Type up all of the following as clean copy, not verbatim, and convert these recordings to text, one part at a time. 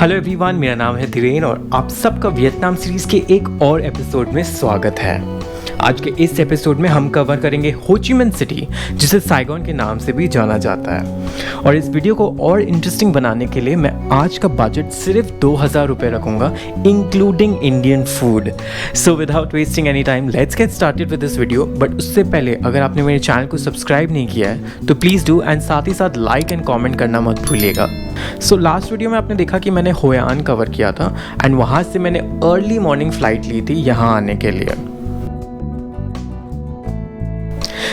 Hello everyone, मेरा नाम है धीरेन और आप सबका वियतनाम सीरीज़ के एक और एपिसोड में स्वागत है। आज के इस एपिसोड में हम कवर करेंगे हो ची मिन्ह सिटी, जिसे साइगोन के नाम से भी जाना जाता है। और इस वीडियो को और इंटरेस्टिंग बनाने के लिए मैं आज का बजट सिर्फ 2000 रुपये रखूँगा, including Indian food. So without wasting any time let's get started with this video. But उससे पहले अगर आपने मेरे चैनल को सब्सक्राइब नहीं किया है तो प्लीज़ डू, एंड साथ ही साथ लाइक एंड कॉमेंट करना मत भूलिएगा। सो लास्ट वीडियो में आपने देखा कि मैंने हो यान कवर किया था एंड वहाँ से मैंने अर्ली मॉर्निंग फ़्लाइट ली थी यहाँ आने के लिए।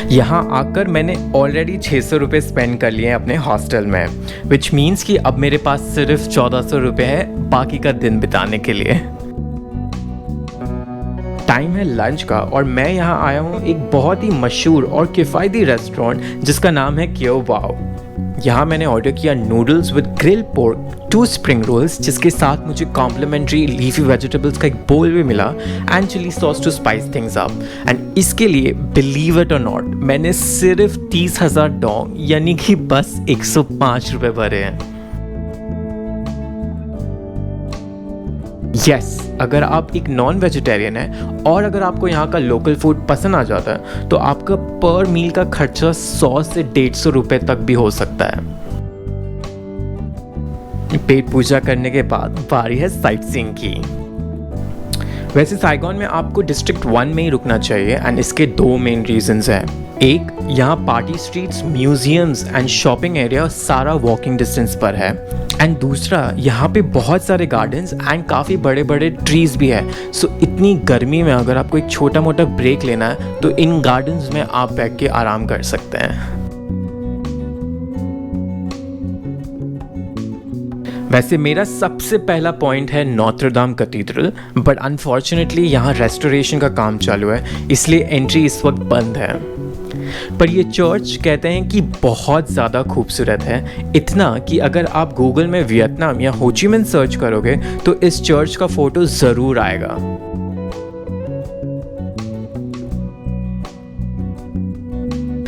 यहाँ आकर मैंने ऑलरेडी 600 रुपये स्पेंड कर लिए हैं अपने हॉस्टल में, विच मीन्स कि अब मेरे पास सिर्फ 1400 रुपये है बाकी का दिन बिताने के लिए। टाइम है लंच का और मैं यहाँ आया हूँ एक बहुत ही मशहूर और किफ़ायती रेस्टोरेंट जिसका नाम है क्यो वाओ। यहाँ मैंने ऑर्डर किया noodles with grill pork, 2 spring rolls, जिसके साथ मुझे कॉम्प्लीमेंट्री लीफी वेजिटेबल्स का एक बोल भी मिला and chilli sauce to spice things up. And इसके लिए बिलीव इट और नॉट मैंने सिर्फ 30,000 डोंग यानी कि बस 105 रुपये भरे हैं। यस, अगर आप एक नॉन वेजिटेरियन हैं और अगर आपको यहाँ का लोकल फूड पसंद आ जाता है तो आपका पर मील का खर्चा 100 से 150 रुपये तक भी हो सकता है। पेट पूजा करने के बाद बारी है साइट सीइंग की। वैसे साइगोन में आपको डिस्ट्रिक्ट 1 में ही रुकना चाहिए एंड इसके 2 मेन रीजंस हैं। एक, यहाँ party streets, museums and shopping area सारा वॉकिंग डिस्टेंस पर है। एंड दूसरा, यहाँ पे बहुत सारे गार्डन्स एंड काफ़ी बड़े बड़े ट्रीज भी है। सो इतनी गर्मी में अगर आपको एक छोटा मोटा ब्रेक लेना है तो इन गार्डन्स में आप बैठ के आराम कर सकते हैं। वैसे मेरा सबसे पहला पॉइंट है नोत्र दाम कैथेड्रल, बट अनफॉर्चुनेटली यहाँ रेस्टोरेशन का काम चालू है इसलिए एंट्री इस वक्त बंद है। पर ये चर्च कहते हैं कि बहुत ज़्यादा खूबसूरत है, इतना कि अगर आप गूगल में वियतनाम या हो ची मिन्ह सर्च करोगे तो इस चर्च का फोटो ज़रूर आएगा।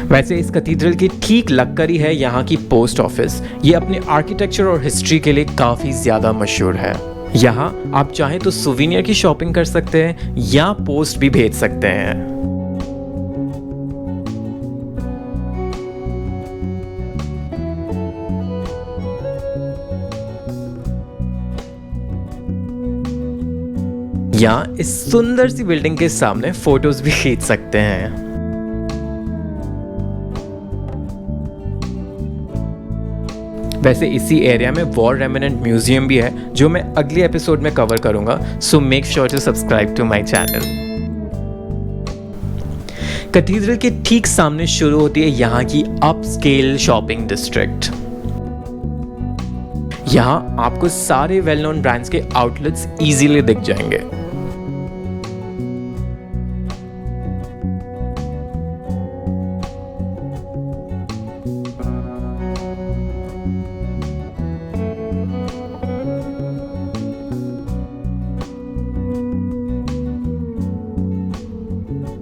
वैसे इस कैथेड्रल की ठीक लगकर ही है यहाँ की पोस्ट ऑफिस। ये अपने आर्किटेक्चर और हिस्ट्री के लिए काफ़ी ज़्यादा मशहूर है। यहाँ आप चाहें तो सुवेनियर की शॉपिंग कर सकते हैं या पोस्ट भी भेज सकते हैं। या इस सुंदर सी बिल्डिंग के सामने फोटोज भी खींच सकते हैं। वैसे इसी एरिया में वॉर रेमिनेंट म्यूजियम भी है जो मैं अगले एपिसोड में कवर करूंगा, so make sure to subscribe to my channel. Cathedral के ठीक सामने शुरू होती है यहाँ की अपस्केल शॉपिंग डिस्ट्रिक्ट। यहाँ आपको सारे वेल नोन ब्रांड्स के आउटलेट्स इजीली दिख जाएंगे।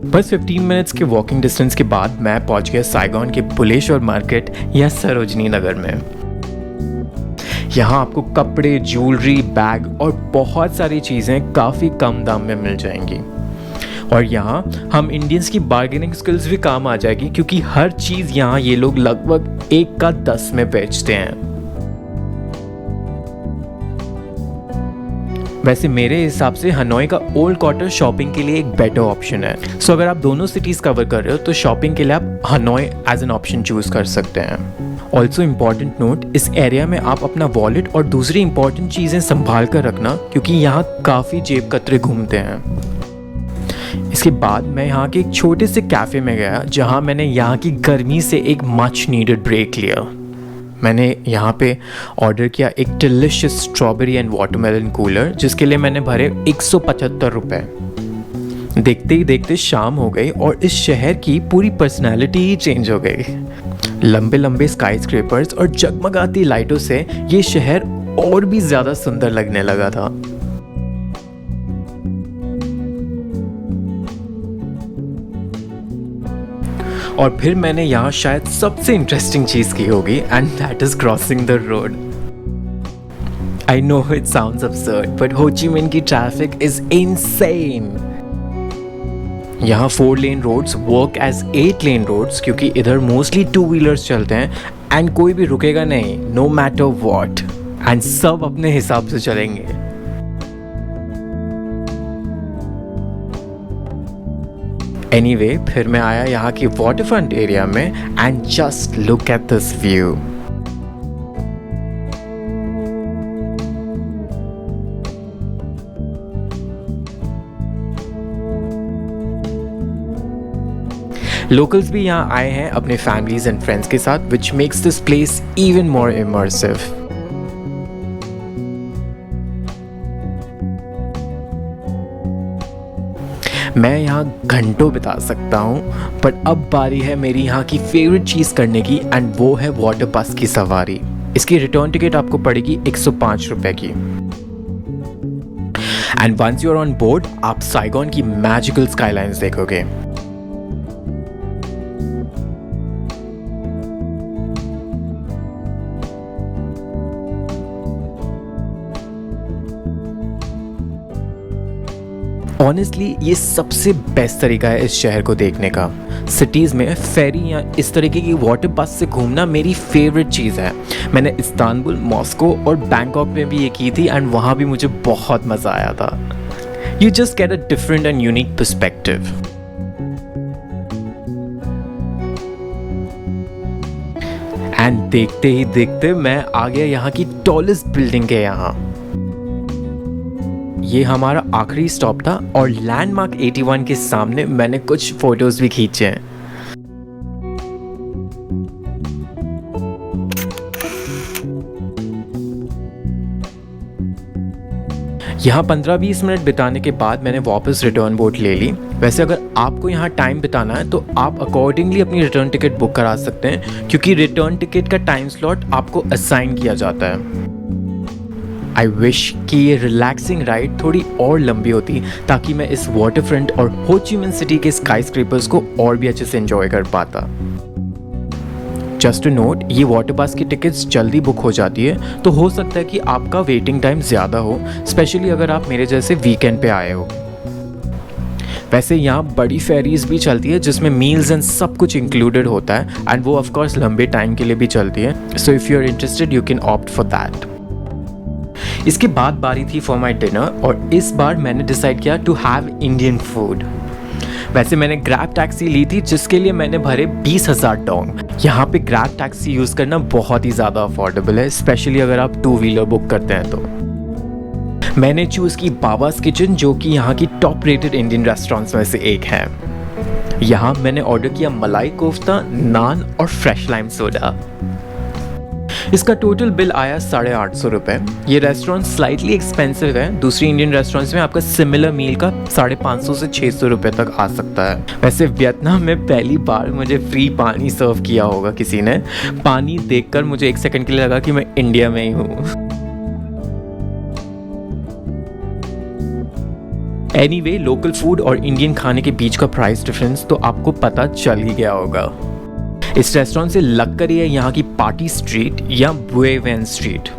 बस 15 मिनट्स के वॉकिंग डिस्टेंस के बाद मैं पहुंच गया साइगोन के बुलेश्वर मार्केट या सरोजनी नगर में। यहाँ आपको कपड़े, ज्वेलरी, बैग और बहुत सारी चीज़ें काफ़ी कम दाम में मिल जाएंगी। और यहाँ हम इंडियंस की बार्गेनिंग स्किल्स भी काम आ जाएगी क्योंकि हर चीज़ यहाँ ये लोग लगभग 1 का 10 में बेचते हैं। वैसे मेरे हिसाब से हनोई का ओल्ड क्वार्टर शॉपिंग के लिए एक बेटर ऑप्शन है। सो अगर आप दोनों सिटीज़ कवर कर रहे हो तो शॉपिंग के लिए आप Hanoi as an option choose कर सकते हैं। ऑल्सो इम्पॉर्टेंट नोट, इस एरिया में आप अपना वॉलेट और दूसरी इंपॉर्टेंट चीज़ें संभाल कर रखना क्योंकि यहाँ काफ़ी जेब कतरे घूमते हैं। इसके बाद मैं यहाँ के एक छोटे से कैफ़े में गया जहाँ मैंने यहाँ की गर्मी से एक मच नीडेड ब्रेक लिया। मैंने यहाँ पे ऑर्डर किया एक delicious strawberry and watermelon cooler जिसके लिए मैंने भरे 175 रुपये। देखते ही देखते शाम हो गई और इस शहर की पूरी पर्सनालिटी ही चेंज हो गई। लंबे लंबे स्काई स्क्रेपर्स और जगमगाती लाइटों से ये शहर और भी ज़्यादा सुंदर लगने लगा था। और फिर मैंने यहाँ शायद सबसे इंटरेस्टिंग चीज़ की होगी and that is crossing the road. I know it sounds absurd, but Ho Chi Minh की traffic is insane. यहाँ 4 लेन रोड्स वर्क एज 8 लेन रोड्स क्योंकि इधर मोस्टली 2 व्हीलर्स चलते हैं एंड कोई भी रुकेगा नहीं, नो मैटर व्हाट, एंड सब अपने हिसाब से चलेंगे. एनीवे, फिर मैं आया यहाँ की वाटरफ्रंट एरिया में and just look at this view. Locals भी यहाँ आए हैं अपने फैमिलीज एंड फ्रेंड्स के साथ, which makes this place even more immersive. मैं यहाँ घंटों बिता सकता हूँ, पर अब बारी है मेरी यहाँ की फेवरेट चीज़ करने की, एंड वो है वाटर बस की सवारी. इसकी रिटर्न टिकट आपको पड़ेगी 105 रुपए की. And once you are on board, आप साइगोन की मैजिकल स्काईलाइंस देखोगे. ऑनेस्टली ये सबसे बेस्ट तरीका है इस शहर को देखने का. सिटीज़ में फेरी या इस तरीके की वाटर बस से घूमना मेरी फेवरेट चीज़ है. मैंने इस्तांबुल, मॉस्को और बैंकॉक में भी ये की थी एंड वहाँ भी मुझे बहुत मज़ा आया था. You just get a different and unique perspective. And देखते ही देखते मैं आ गया यहाँ की टॉलेस्ट बिल्डिंग के यहाँ. ये हमारा आखिरी स्टॉप था और लैंडमार्क 81 के सामने मैंने कुछ फोटोज भी खींचे हैं. यहाँ 15-20 मिनट बिताने के बाद मैंने वापस रिटर्न बोट ले ली. वैसे अगर आपको यहाँ टाइम बिताना है तो आप अकॉर्डिंगली अपनी रिटर्न टिकट बुक करा सकते हैं, क्योंकि रिटर्न टिकट का टाइम स्लॉट आपको असाइन किया जाता है. आई विश कि ये रिलैक्सिंग राइड थोड़ी और लंबी होती ताकि मैं इस वाटरफ्रंट और हो ची मिन सिटी के स्काई स्क्रैपर्स को और भी अच्छे से एंजॉय कर पाता. जस्ट टू नोट, ये वाटर बस की टिकट्स जल्दी बुक हो जाती है, तो हो सकता है कि आपका वेटिंग टाइम ज़्यादा हो, स्पेशली अगर आप मेरे जैसे वीकेंड पे आए हो. वैसे यहाँ बड़ी फेरीज भी चलती है जिसमें मील्स एंड सब कुछ इंक्लूडेड होता है, एंड वो ऑफ कोर्स लंबे टाइम के लिए भी चलती है. So if you are interested you can opt for that. इसके बाद बारी थी फॉर माई डिनर और इस बार मैंने डिसाइड किया टू हैव इंडियन फूड. वैसे मैंने ग्रैब टैक्सी ली थी जिसके लिए मैंने भरे 20,000 डोंग. यहाँ पे ग्रैब टैक्सी यूज़ करना बहुत ही ज़्यादा अफोर्डेबल है, स्पेशली अगर आप 2 व्हीलर बुक करते हैं तो. मैंने चूज़ की बाबास किचन, जो कि यहाँ की टॉप रेटेड इंडियन रेस्टोरेंट्स में से एक है. यहाँ मैंने ऑर्डर किया मलाई कोफ्ता, नान और फ्रेश लाइम सोडा. इसका टोटल बिल आया 850 रुपये. ये रेस्टोरेंट स्लाइटली एक्सपेंसिव है. दूसरी इंडियन रेस्टोरेंट्स में आपका सिमिलर मील का 550 से 600 रुपये तक आ सकता है. वैसे वियतनाम में पहली बार मुझे फ्री पानी सर्व किया होगा किसी ने. पानी देखकर मुझे 1 सेकंड के लिए लगा कि मैं इंडिया में ही हूँ. एनीवे, लोकल फूड और इंडियन खाने के बीच का प्राइस डिफरेंस तो आपको पता चल ही गया होगा. इस रेस्टोरेंट से लग कर है यहाँ की पार्टी स्ट्रीट या बुए वैन स्ट्रीट.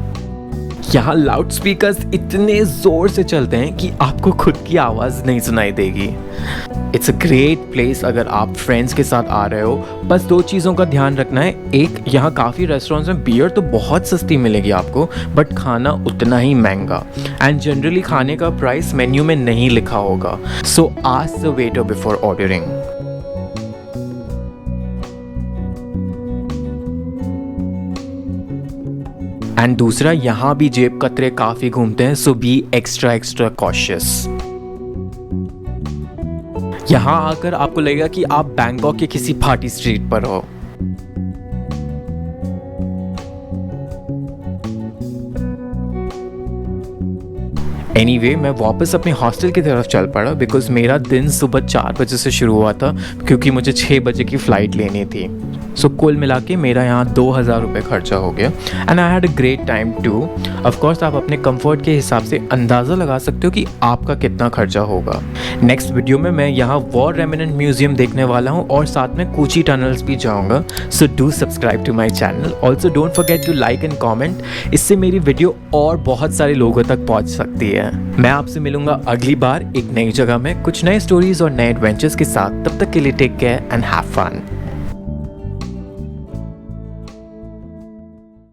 यहाँ लाउड स्पीकर्स इतने जोर से चलते हैं कि आपको खुद की आवाज़ नहीं सुनाई देगी. इट्स अ ग्रेट प्लेस अगर आप फ्रेंड्स के साथ आ रहे हो. बस 2 चीज़ों का ध्यान रखना है. एक, यहाँ काफ़ी रेस्टोरेंट्स में बियर तो बहुत सस्ती मिलेगी आपको, बट खाना उतना ही महंगा, एंड जनरली खाने का प्राइस मेन्यू में नहीं लिखा होगा. सो ask the waiter before ordering. And दूसरा, यहाँ भी जेब कतरे काफ़ी घूमते हैं, सो बी एक्स्ट्रा कॉशियस. यहाँ आकर आपको लगेगा कि आप बैंकॉक के किसी पार्टी स्ट्रीट पर हो. एनीवे, मैं वापस अपने हॉस्टल की तरफ चल पड़ा बिकॉज मेरा दिन सुबह 4 बजे से शुरू हुआ था, क्योंकि मुझे 6 बजे की फ़्लाइट लेनी थी. सो कुल मिला के मेरा यहाँ 2000 रुपये खर्चा हो गया and I had a great time too. Of course आप अपने कंफर्ट के हिसाब से अंदाज़ा लगा सकते हो कि आपका कितना खर्चा होगा। नेक्स्ट वीडियो में मैं यहाँ वॉर रेमिनेंट म्यूजियम देखने वाला हूँ और साथ में कूची टनल्स भी जाऊँगा। So do subscribe to my channel. Also don't forget to like and comment, इससे मेरी वीडियो और बहुत सारे लोगों तक पहुँच सकती है। मैं आपसे मिलूंगा अगली बार एक नई जगह में कुछ नए स्टोरीज और नए एडवेंचर्स के साथ। तब तक के लिए take care and have fun.